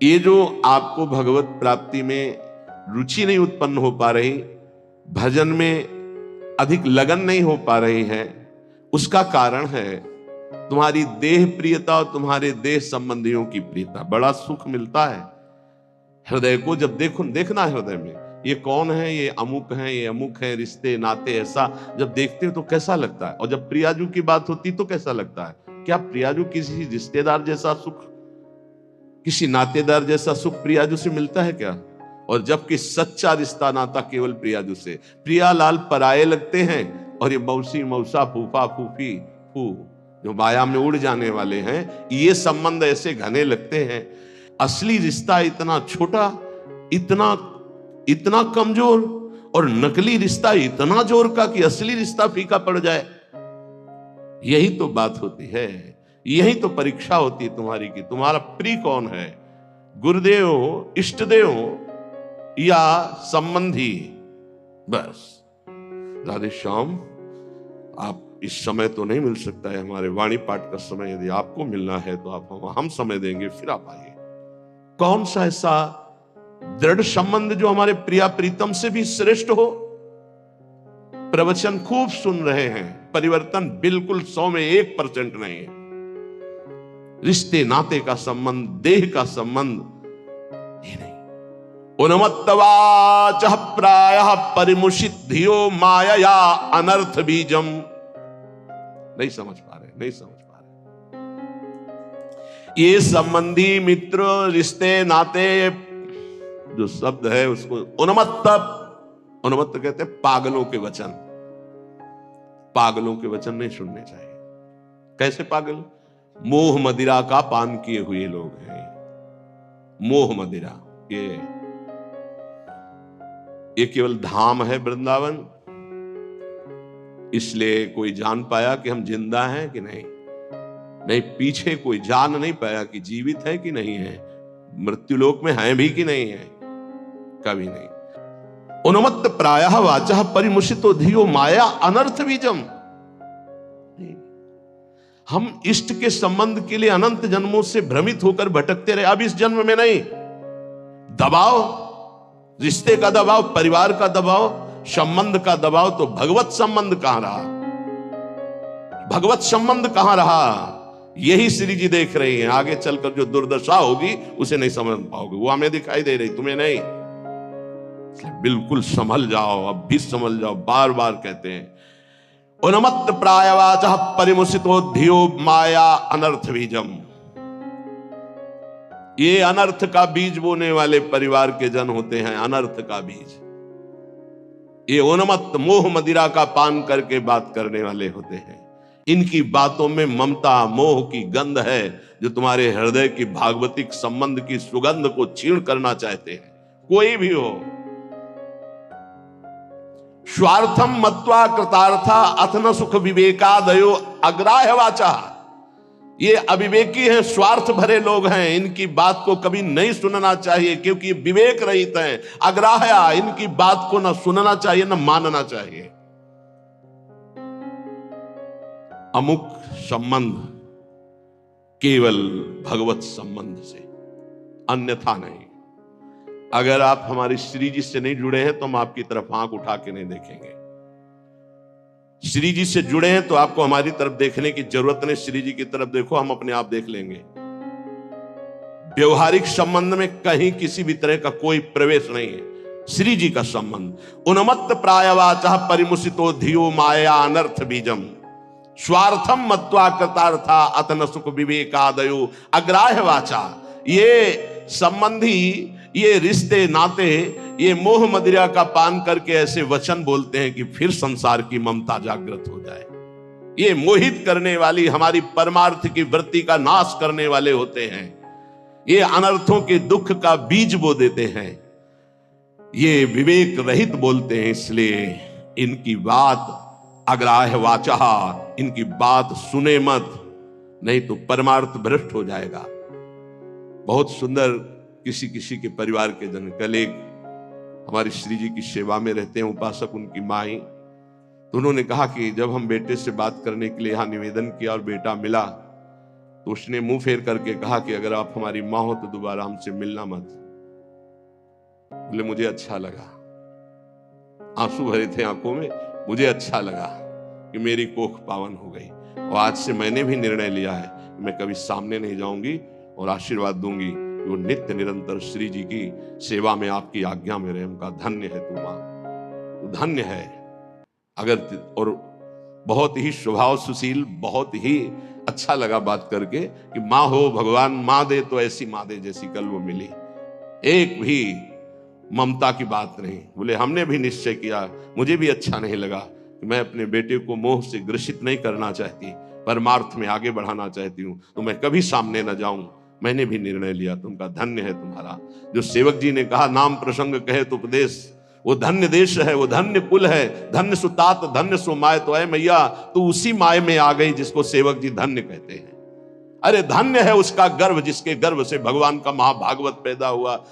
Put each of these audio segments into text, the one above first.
ये जो आपको भगवत प्राप्ति में रुचि नहीं उत्पन्न हो पा रही, भजन में अधिक लगन नहीं हो पा रही है, उसका कारण है तुम्हारी देह प्रियता और तुम्हारे देह संबंधियों की प्रियता। बड़ा सुख मिलता है हृदय को जब देखना हृदय में ये कौन है, ये अमुक है, ये अमुक है, रिश्ते नाते, ऐसा जब देखते हो तो कैसा लगता है। और जब प्रियाजू की बात होती तो कैसा लगता है। क्या प्रियाजू किसी रिश्तेदार जैसा सुख, किसी नातेदार जैसा सुख प्रियाजू से मिलता है क्या? और जबकि सच्चा रिश्ता नाता केवल प्रियाजू से। प्रिया लाल पराये लगते हैं और ये मौसी मौसा फूफा फूफी फू जो माया में उड़ जाने वाले हैं, ये संबंध ऐसे घने लगते हैं। असली रिश्ता इतना छोटा, इतना कमजोर, और नकली रिश्ता इतना जोर का कि असली रिश्ता फीका पड़ जाए। यही तो बात होती है, यही तो परीक्षा होती है तुम्हारी कि तुम्हारा प्रिय कौन है, गुरुदेव हो, इष्टदेव हो या संबंधी। बस राधे श्याम, आप इस समय तो नहीं मिल सकता है हमारे वाणी पाठ का समय। यदि आपको मिलना है तो आप हम समय देंगे, फिर आप आइए। कौन सा ऐसा दृढ़ संबंध जो हमारे प्रिया प्रीतम से भी श्रेष्ठ हो। प्रवचन खूब सुन रहे हैं, परिवर्तन बिल्कुल 100 में 1% नहीं है। रिश्ते नाते का संबंध, देह का संबंध ये नहीं। उन्मत्तवाचः प्रायः परिमुषित धियो मायया अनर्थ बीजम। नहीं समझ पा रहे, नहीं समझ पा रहे। ये संबंधी, मित्र, रिश्ते नाते जो शब्द है उसको उन्मत्त कहते हैं पागलों के वचन। पागलों के वचन नहीं सुनने चाहिए। कैसे पागल? मोह मदिरा का पान किए हुए लोग हैं। मोह मदिरा ये केवल धाम है वृंदावन, इसलिए कोई जान पाया कि हम जिंदा हैं कि नहीं। नहीं, पीछे कोई जान नहीं पाया कि जीवित है कि नहीं है, मृत्युलोक में हैं भी कि नहीं है, कभी नहीं। उन्मत्त प्रायः वाचः परिमुषितो धियो माया अनर्थ बीजम। हम इष्ट के संबंध के लिए अनंत जन्मों से भ्रमित होकर भटकते रहे। अब इस जन्म में नहीं, दबाव, रिश्ते का दबाव, परिवार का दबाव, संबंध का दबाव, तो भगवत संबंध कहां रहा? भगवत संबंध कहां रहा? यही श्री जी देख रही हैं। आगे चलकर जो दुर्दशा होगी उसे नहीं समझ पाओगे, वो हमें दिखाई दे रही, तुम्हें नहीं। बिल्कुल संभल जाओ, अब भी संभल जाओ। बार बार कहते हैं उन्मत्त प्रायवाचः परिमुषितो धियो माया अनर्थ बीजम। ये अनर्थ का बीज बोने वाले परिवार के जन होते हैं, अनर्थ का बीज। ये उन्मत्त मोह मदिरा का पान करके बात करने वाले होते हैं। इनकी बातों में ममता मोह की गंध है, जो तुम्हारे हृदय की भागवतिक संबंध की सुगंध को छीण करना चाहते हैं। कोई भी हो। स्वार्थम मत्वा कृतार्था अथन सुख विवेकादयो अग्राह्य वाचा। ये अविवेकी हैं, स्वार्थ भरे लोग हैं। इनकी बात को कभी नहीं सुनना चाहिए, क्योंकि विवेक रहित हैं। अग्राह्य, इनकी बात को ना सुनना चाहिए ना मानना चाहिए। अमुक संबंध केवल भगवत संबंध से, अन्यथा नहीं। अगर आप हमारी श्री जी से नहीं जुड़े हैं तो हम आपकी तरफ आंख उठा के नहीं देखेंगे। श्री जी से जुड़े हैं तो आपको हमारी तरफ देखने की जरूरत नहीं। श्री जी की तरफ देखो, हम अपने आप देख लेंगे। व्यवहारिक संबंध में कहीं किसी भी तरह का कोई प्रवेश नहीं है। श्री जी का संबंध उन्मत्त प्रायवाचः परिमुषितो धियो माया अनर्थ बीजम स्वार्थम मत्वा कृतार्था अतन सुख विवेकादयो अग्राह्य वाचा। ये संबंधी, ये रिश्ते नाते, ये मोह मदिरा का पान करके ऐसे वचन बोलते हैं कि फिर संसार की ममता जागृत हो जाए। ये मोहित करने वाली, हमारी परमार्थ की वृत्ति का नाश करने वाले होते हैं। ये अनर्थों के दुख का बीज बो देते हैं। ये विवेक रहित बोलते हैं, इसलिए इनकी बात अग्राह्य वाचा, इनकी बात सुने मत, नहीं तो परमार्थ भ्रष्ट हो जाएगा। बहुत सुंदर किसी के परिवार के जन, कल एक हमारी श्री जी की सेवा में रहते हैं उपासक, उनकी माई, तो उन्होंने कहा कि जब हम बेटे से बात करने के लिए यहां निवेदन किया और बेटा मिला तो उसने मुंह फेर करके कहा कि अगर आप हमारी मां हो तो दोबारा हमसे मिलना मत। बोले मुझे अच्छा लगा, आंसू भरे थे आंखों में, मुझे अच्छा लगा कि मेरी कोख पावन हो गई। और आज से मैंने भी निर्णय लिया है, मैं कभी सामने नहीं जाऊंगी और आशीर्वाद दूंगी कि वो नित्य निरंतर श्री जी की सेवा में आपकी आज्ञा में रहे। उनका धन्य है तू मां, तू धन्य है। अगर और बहुत ही स्वभाव सुशील, बहुत ही अच्छा लगा बात करके कि मां हो भगवान, मां दे तो ऐसी मां दे जैसी कल वो मिली, एक भी ममता की बात नहीं। बोले हमने भी निश्चय किया, मुझे भी अच्छा नहीं लगा कि मैं अपने बेटे को मोह से ग्रसित नहीं करना चाहती, परमार्थ में आगे बढ़ाना चाहती हूँ, तो मैं कभी सामने न जाऊं। मैंने भी निर्णय लिया। तुमका धन्य है तुम्हारा। जो सेवक जी ने कहा नाम प्रसंग कहे तो उपदेश, वो धन्य देश है, वो धन्य कुल है, धन्य सुतात धन्य सो माय। तो है मैया तू उसी माय में आ गई जिसको सेवक जी धन्य कहते हैं। अरे धन्य है उसका गर्भ जिसके गर्भ से भगवान का महाभागवत पैदा हुआ।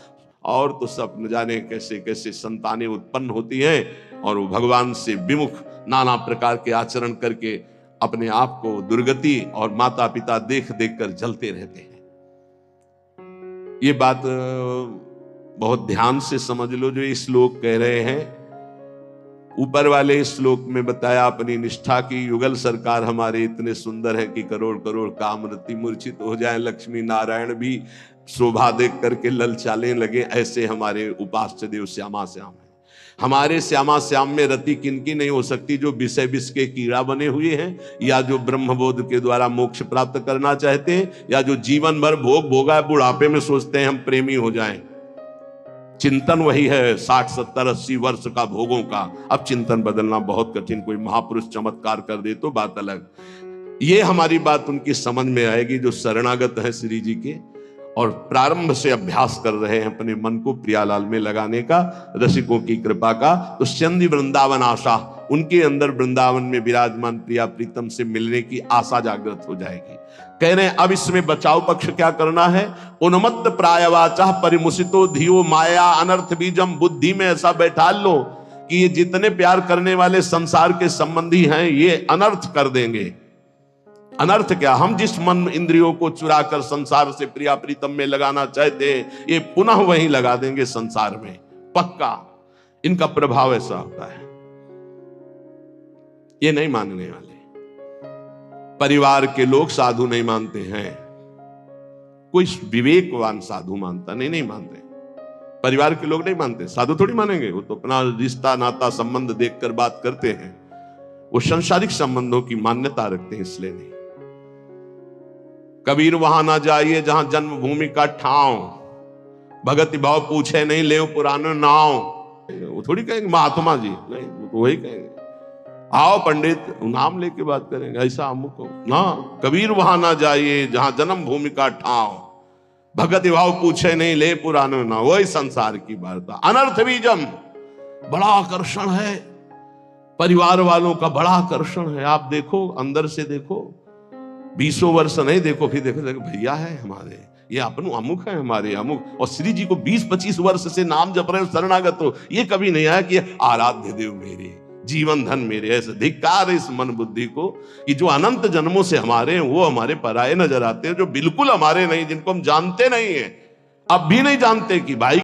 और तो सब न जाने कैसे कैसे संतानें उत्पन्न होती हैं और वो भगवान से विमुख नाना प्रकार के आचरण करके अपने आप को दुर्गति और माता पिता देख देख कर जलते रहते हैं। ये बात बहुत ध्यान से समझ लो जो इस श्लोक कह रहे हैं। ऊपर वाले इस श्लोक में बताया अपनी निष्ठा की युगल सरकार हमारे इतने सुंदर है कि करोड़ करोड़ कामरति मूर्छित हो जाए, लक्ष्मी नारायण भी शोभा देख करके ललचाने लगे, ऐसे हमारे उपास्य देव श्यामा श्याम है। हमारे श्यामा श्याम में रति किनकी नहीं हो सकती, जो विषय विष के कीड़ा बने हुए हैं, या जो ब्रह्मबोध के द्वारा मोक्ष प्राप्त करना चाहते हैं, या जो जीवन भर भोग भोगा बुढ़ापे में सोचते हैं हम प्रेमी हो जाएं। चिंतन वही है 60 70 80 वर्ष का भोगों का। अब चिंतन बदलना बहुत कठिन, कोई महापुरुष चमत्कार कर दे तो बात अलग। ये हमारी बात उनकी समझ में आएगी जो शरणागत है श्री जी के और प्रारंभ से अभ्यास कर रहे हैं अपने मन को प्रियालाल में लगाने का, रसिकों की कृपा का। तो चंदी वृंदावन आशा, उनके अंदर वृंदावन में विराजमान प्रिया प्रीतम से मिलने की आशा जागृत हो जाएगी। कह रहे हैं अब इसमें बचाव पक्ष क्या करना है। उन्मत्त प्रायवाचा परिमुसितो धियो माया अनर्थ बीजम। बुद्धि में ऐसा बैठा लो कि ये जितने प्यार करने वाले संसार के संबंधी हैं ये अनर्थ कर देंगे। अनर्थ क्या, हम जिस मन इंद्रियों को चुरा कर संसार से प्रिया प्रीतम में लगाना चाहते हैं ये पुनः वहीं लगा देंगे संसार में, पक्का। इनका प्रभाव ऐसा होता है। ये नहीं मानने वाले। परिवार के लोग साधु नहीं मानते हैं, कोई विवेकवान साधु मानता नहीं मानते। परिवार के लोग नहीं मानते, साधु थोड़ी मानेंगे। वो तो अपना रिश्ता नाता संबंध देखकर बात करते हैं, वो सांसारिक संबंधों की मान्यता रखते हैं, इसलिए नहीं। कबीर वहां ना जाइए जहां जन्मभूमि का ठाव, भगति भाव पूछे नहीं ले पुराने नाव। वो थोड़ी कहेंगे महात्मा जी, नहीं, वो तो वही कहेंगे आओ पंडित, नाम लेके बात करेंगे, ऐसा अमुक हो ना। कबीर वहां ना जाइए जहां जन्म भूमि का ठाव, भगति भाव पूछे नहीं ले पुराने नाव। वही संसार की वार्ता। अनर्थ बीजम, बड़ा आकर्षण है परिवार वालों का, बड़ा आकर्षण है। आप देखो अंदर से देखो, 20 वर्ष नहीं देखो, फिर देखो भैया है हमारे, ये अपन अमुक है हमारे अमुक। और श्री जी को 20-25 वर्ष से नाम जप रहे हो, शरणागत हो। ये कभी नहीं आया कि आराध्य देव मेरे, जीवन धन मेरे। ऐसे धिक्कार है इस मन बुद्धि को कि जो अनंत जन्मों से हमारे हैं वो हमारे पराये नजर आते हैं, जो बिल्कुल हमारे नहीं, जिनको हम जानते नहीं है, अब भी नहीं जानते कि भाई